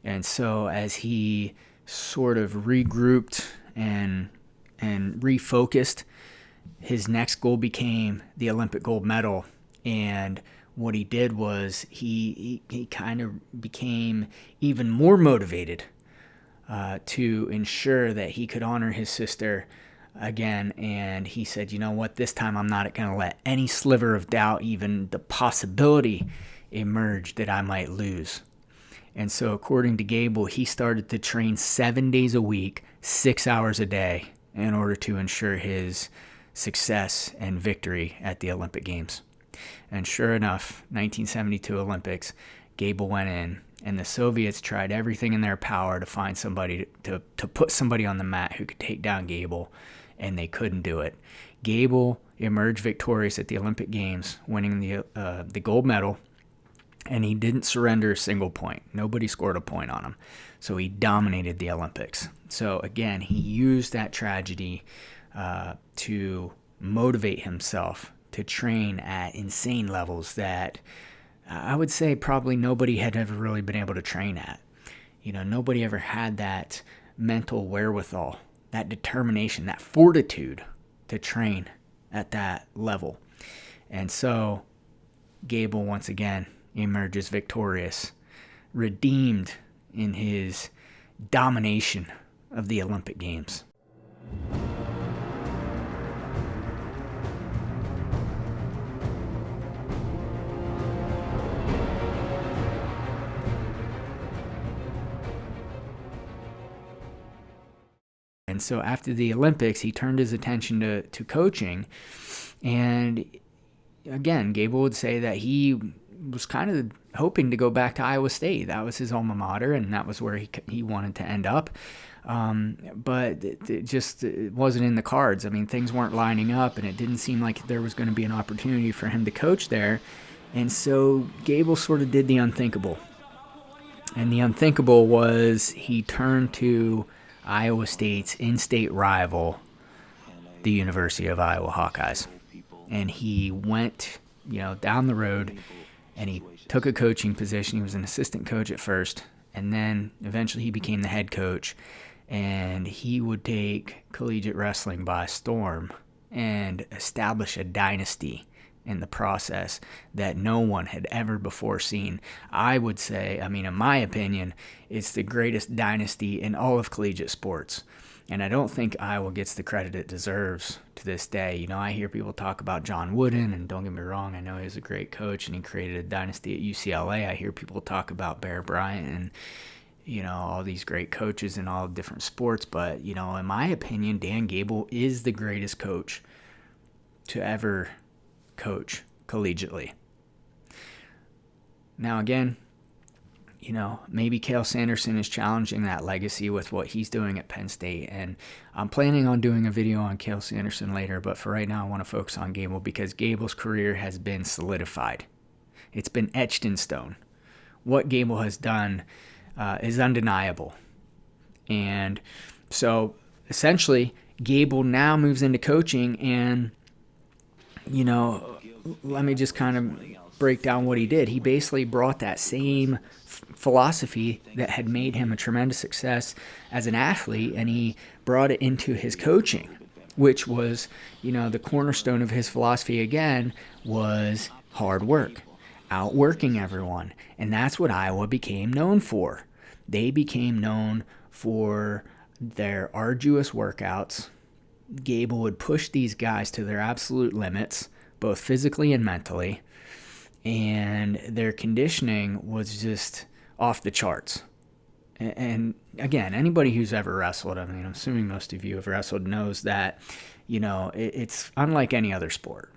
And so as he sort of regrouped and refocused, his next goal became the Olympic gold medal. And what he did was he kind of became even more motivated to ensure that he could honor his sister again. And he said, you know what, this time I'm not going to let any sliver of doubt, even the possibility, emerge that I might lose. And so according to Gable, he started to train 7 days a week, 6 hours a day, in order to ensure his success and victory at the Olympic Games. And sure enough, 1972 Olympics, Gable went in, and the Soviets tried everything in their power to find somebody to put somebody on the mat who could take down Gable, and they couldn't do it. Gable emerged victorious at the Olympic Games, winning the gold medal, and he didn't surrender a single point. Nobody scored a point on him. So he dominated the Olympics. So again, he used that tragedy to motivate himself to train at insane levels that I would say probably nobody had ever really been able to train at. You know, nobody ever had that mental wherewithal, that determination, that fortitude to train at that level. And so Gable once again emerges victorious, redeemed in his domination of the Olympic Games. And so after the Olympics, he turned his attention to coaching. And again, Gable would say that he was kind of hoping to go back to Iowa State. That was his alma mater, and that was where he wanted to end up. But it wasn't in the cards. I mean, things weren't lining up, and it didn't seem like there was going to be an opportunity for him to coach there. And so Gable sort of did the unthinkable. And the unthinkable was he turned to Iowa State's in-state rival, the University of Iowa Hawkeyes. And he went, down the road, and he took a coaching position. He was an assistant coach at first, and then eventually he became the head coach. And he would take collegiate wrestling by storm and establish a dynasty in the process that no one had ever before seen. I would say, in my opinion, it's the greatest dynasty in all of collegiate sports. And I don't think Iowa gets the credit it deserves to this day. I hear people talk about John Wooden, and don't get me wrong, I know he was a great coach and he created a dynasty at UCLA. I hear people talk about Bear Bryant and, all these great coaches in all different sports. But, in my opinion, Dan Gable is the greatest coach to ever coach collegiately. Now, again, maybe Cale Sanderson is challenging that legacy with what he's doing at Penn State. And I'm planning on doing a video on Cale Sanderson later, but for right now, I want to focus on Gable because Gable's career has been solidified. It's been etched in stone. What Gable has done is undeniable. And so, essentially, Gable now moves into coaching, and, let me just kind of break down what he did. He basically brought that same philosophy that had made him a tremendous success as an athlete, and he brought it into his coaching, which was, the cornerstone of his philosophy again was hard work, outworking everyone. And that's what Iowa became known for. They became known for their arduous workouts. Gable would push these guys to their absolute limits, both physically and mentally, and their conditioning was just off the charts. And again, anybody who's ever wrestled, I'm assuming most of you have wrestled, knows that, it's unlike any other sport.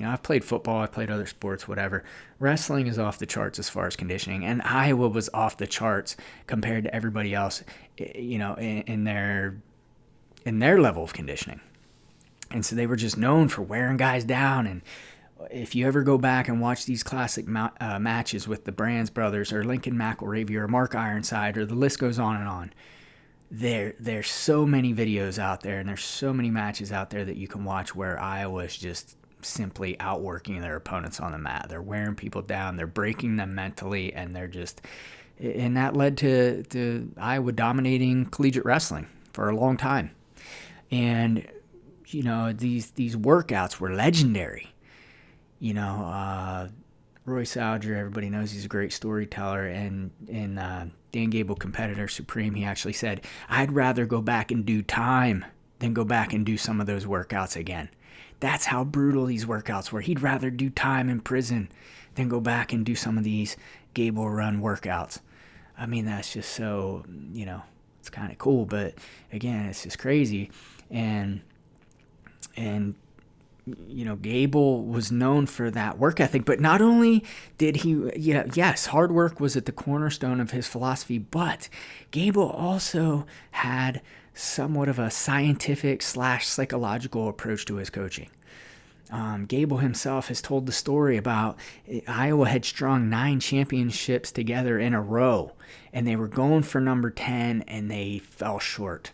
I've played football, I've played other sports, whatever. Wrestling is off the charts as far as conditioning, and Iowa was off the charts compared to everybody else, in their level of conditioning. And so they were just known for wearing guys down. And if you ever go back and watch these classic matches with the Brands brothers or Lincoln McElravy or Mark Ironside, or the list goes on and on, there's so many videos out there, and there's so many matches out there that you can watch where Iowa is just simply outworking their opponents on the mat. They're wearing people down, they're breaking them mentally, and they're just And that led to Iowa dominating collegiate wrestling for a long time. And, these workouts were legendary. Roy Salger, everybody knows he's a great storyteller, and Dan Gable, Competitor Supreme, he actually said, I'd rather go back and do time than go back and do some of those workouts again. That's how brutal these workouts were. He'd rather do time in prison than go back and do some of these Gable run workouts. I mean, that's just so, it's kind of cool, but again, it's just crazy. And Gable was known for that work ethic, but not only did he, yes, hard work was at the cornerstone of his philosophy, but Gable also had somewhat of a scientific / psychological approach to his coaching. Gable himself has told the story about Iowa had strung 9 championships together in a row, and they were going for number 10, and they fell short.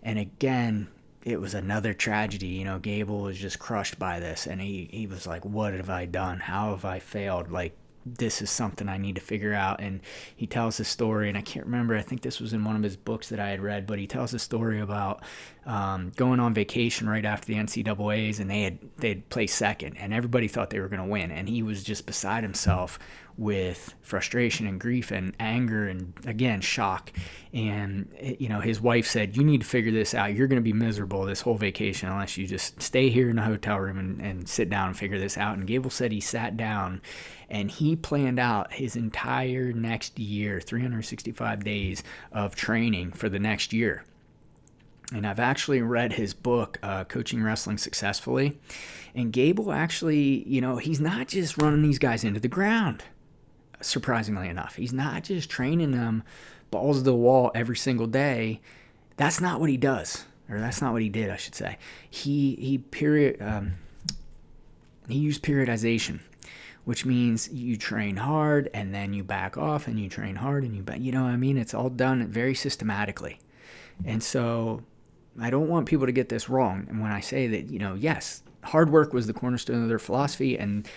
And again, it was another tragedy. Gable was just crushed by this, and he was like, what have I done? How have I failed? Like, this is something I need to figure out. And he tells the story, and I can't remember, I think this was in one of his books that I had read, but he tells a story about going on vacation right after the NCAAs, and they'd placed second, and everybody thought they were going to win, and he was just beside himself with frustration and grief and anger and, again, shock. And his wife said, you need to figure this out. You're going to be miserable this whole vacation unless you just stay here in the hotel room and sit down and figure this out. And Gable said he sat down and he planned out his entire next year, 365 days of training for the next year. And I've actually read his book, Coaching Wrestling Successfully. And Gable actually, he's not just running these guys into the ground, surprisingly enough. He's not just training them balls to the wall every single day. That's not what he does. Or that's not what he did, I should say. He used periodization, which means you train hard and then you back off and you train hard and you back. It's all done very systematically. And so I don't want people to get this wrong. And when I say that, yes, hard work was the cornerstone of their philosophy, and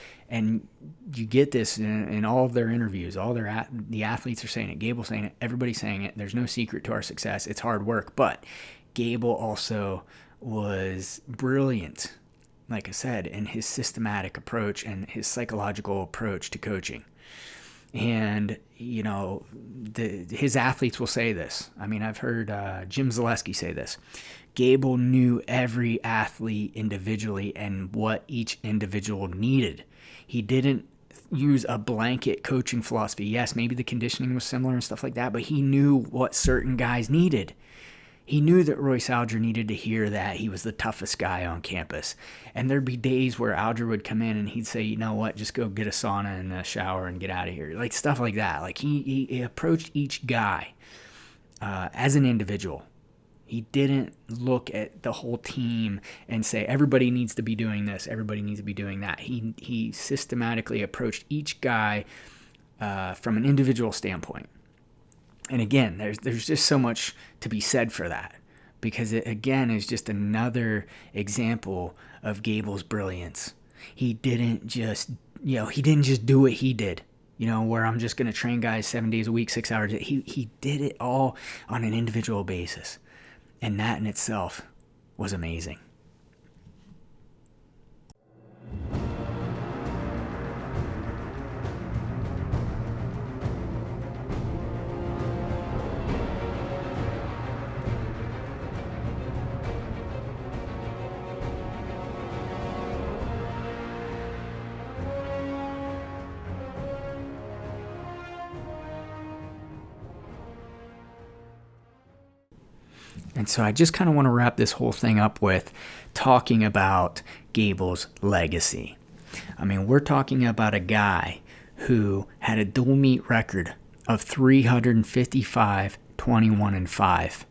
you get this in all of their interviews. The athletes are saying it. Gable's saying it. Everybody's saying it. There's no secret to our success. It's hard work. But Gable also was brilliant, like I said, in his systematic approach and his psychological approach to coaching. And, his athletes will say this. I mean, I've heard Jim Zaleski say this. Gable knew every athlete individually and what each individual needed. He didn't use a blanket coaching philosophy. Yes, maybe the conditioning was similar and stuff like that, but he knew what certain guys needed. He knew that Roy Salger needed to hear that he was the toughest guy on campus. And there'd be days where Alger would come in and he'd say, you know what, just go get a sauna and a shower and get out of here. Like stuff like that. Like he approached each guy as an individual. He didn't look at the whole team and say, everybody needs to be doing this, everybody needs to be doing that. He systematically approached each guy from an individual standpoint. And again, there's just so much to be said for that, because it, again, is just another example of Gable's brilliance. He didn't just do what he did, where I'm just going to train guys 7 days a week, 6 hours. He did it all on an individual basis. And that in itself was amazing. And so I just kind of want to wrap this whole thing up with talking about Gable's legacy. I mean, we're talking about a guy who had a dual meet record of 355, 21, and 5.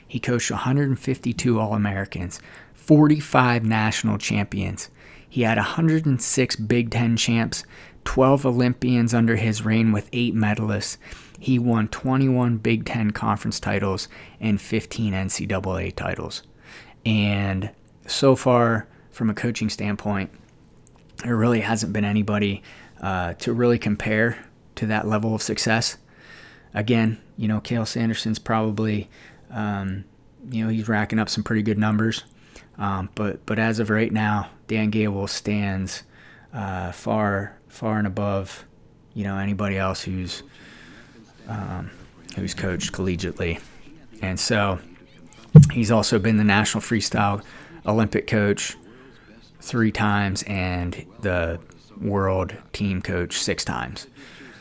He coached 152 All-Americans, 45 national champions. He had 106 Big Ten champs, 12 Olympians under his reign with 8 medalists. He won 21 Big Ten conference titles and 15 NCAA titles. And so far, from a coaching standpoint, there really hasn't been anybody to really compare to that level of success. again, Cael Sanderson's probably, he's racking up some pretty good numbers. But as of right now, Dan Gable stands far and above, anybody else who's coached collegiately. And so he's also been the national freestyle Olympic coach 3 times and the world team coach 6 times.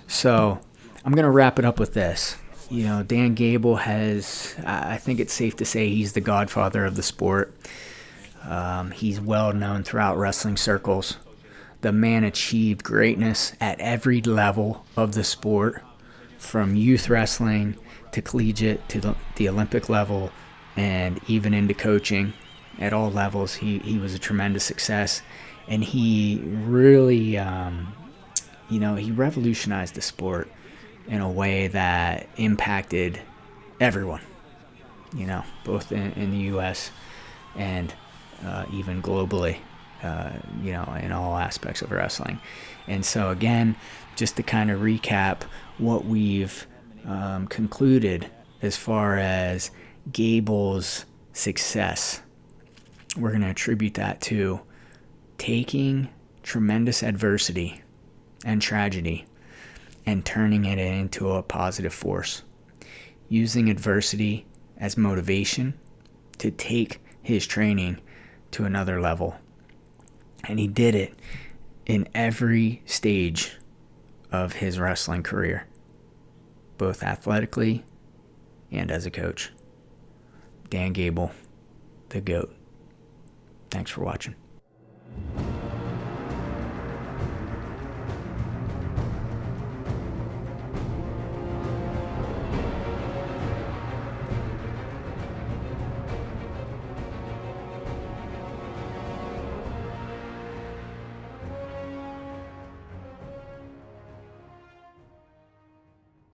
So I'm going to wrap it up with this. Dan Gable I think it's safe to say he's the godfather of the sport. He's well known throughout wrestling circles. The man achieved greatness at every level of the sport, from youth wrestling to collegiate to the Olympic level, and even into coaching. At all levels, he was a tremendous success, and he really, he revolutionized the sport in a way that impacted everyone, both in the U.S. and even globally, in all aspects of wrestling. And so again, just to kind of recap what we've concluded as far as Gable's success, we're going to attribute that to taking tremendous adversity and tragedy and turning it into a positive force, using adversity as motivation to take his training to another level. And he did it in every stage of his wrestling career, both athletically and as a coach. Dan Gable, the GOAT. Thanks for watching.